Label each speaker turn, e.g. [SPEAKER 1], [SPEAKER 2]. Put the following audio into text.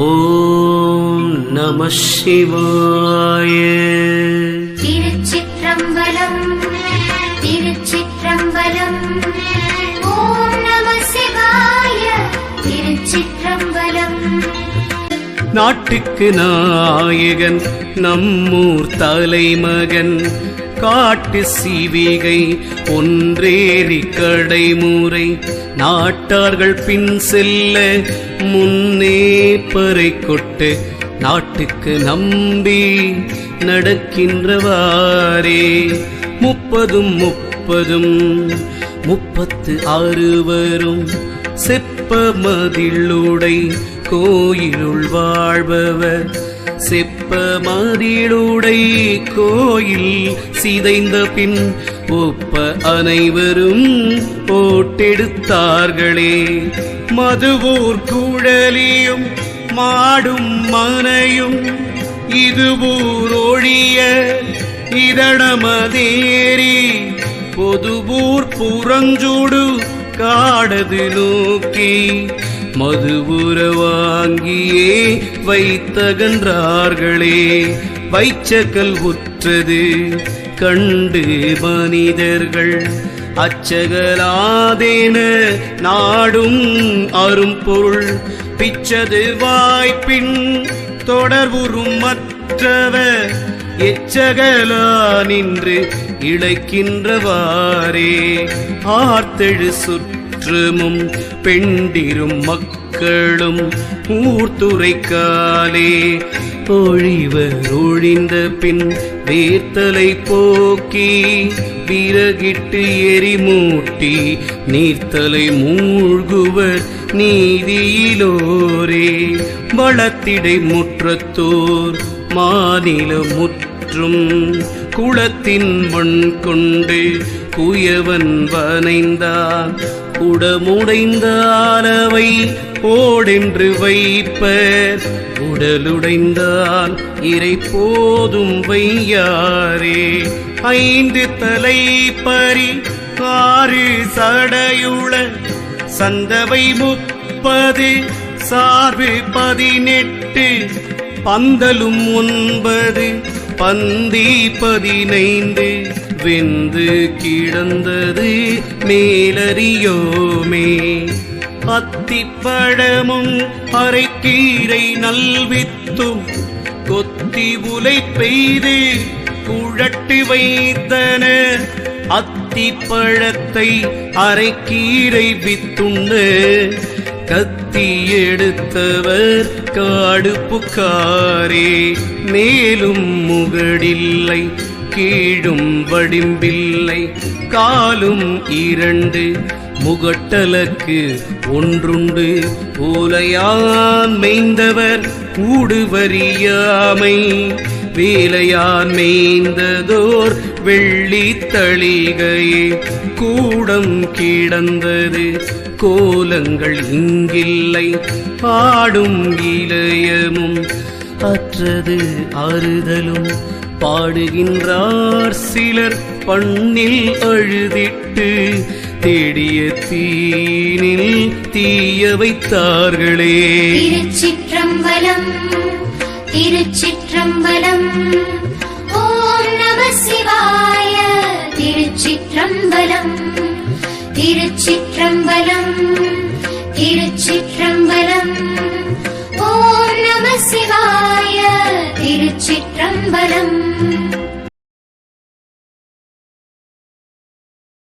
[SPEAKER 1] ஓம் நம சிவாய.
[SPEAKER 2] திருச்சிற்றம்பலம் திருச்சிற்றம்பலம். ஓம் நம சிவாய. திருச்சிற்றம்பலம்.
[SPEAKER 1] நாட்டுக்கு நாயகன் நம்மூர் தலைமகன் காட்டு சிவிகை ஒன்றேறி கடைமுறை நாட்டார்கள் பின் செல்ல முன்னே பறை கொட்டு நாட்டுக்கு நம்பி நடக்கின்றவாரே 30 வரும் செப்ப மதிலுடை கோயிலுள் வாழ்பவர் செப்ப மதிலுடை கோயில் சிதைந்த பின் ஒப்ப அனைவரும் ஓட்டெடுத்தார்களே. மதுவூர் குழலியும் மாடும் மனையும் இதுவூர் ஒழிய இதழமதேறி பொதுவூர் புறஞ்சூடு காடது நோக்கி மதுபுர வாங்கியே வைத்தகன்றார்களே. வைச்சகல் உற்றது கண்டு மனிதர்கள் அச்சகலாதேன நாடும் அரும்பொருள் பிச்சது வாய்ப்பின் தொடர்புறும் மற்றவர் எச்சகலா நின்று இழைக்கின்றவாறே. ஆர்த்தெழு சுற்றமும் பெண்டிரும் மக்களும் ஊர்த்துரைக்காலே ஒழிவர் ஒழிந்த பின் வேர்த்தலை போக்கி விறகிட்டு எரிமூட்டி நீர்த்தலை மூழ்குவர் நீதியிலோரே. வளத்திடை முற்றத்தோர் மாநில முற்றும் குளத்தின் மண் கொண்டு குயவன் வனைந்தான் உடமுடைந்தாலவை ஓடென்று வைப்பர் உடலுடைந்தால் இறை போதும் வையாரே. 5 தலை பறி 6 சடையுள சந்தவை 30 சார்பு 18 பந்தலும் 9 பந்தி 15 வெந்து கிடந்தது மேலறியோமே. அத்திப்பழமும் அரைக்கீரை நல்வித்தும் கொத்தி உலை பெய்து குழட்டி வைத்தன அத்திப்பழத்தை அரைக்கீரை வித்துண்டு கத்தி எடுத்தவர் காடு புக்காரே. மேலும் முகடில்லை கீழும் வடிம்பில்லை காலும் 2 முகட்டலக்கு ஒன்றுண்டு ஓலையான் மேய்ந்தவர் ஊடுவரியாமை வேலையான் மேய்ந்ததோர் வெள்ளி தளிகையே. கூடம் கிடந்தது கோலங்கள் இங்கில்லை ஆடும் இளையமும் அற்றது அறுதலும் பாடுகின்றார் சிலர் பண்ணில் அழுதிட்டு தேடிய தீனில் தீய வைத்தார்களே.
[SPEAKER 2] திருச்சிற்றம்பலம் திருச்சிற்றம்பலம். ஓம் நம சிவாய. திருச்சிற்றம்பலம் திருச்சிற்றம்பலம் திருச்சிற்றம்பலம். ஓம் நம சிவாய. திருச்சிற்றம்பலம்.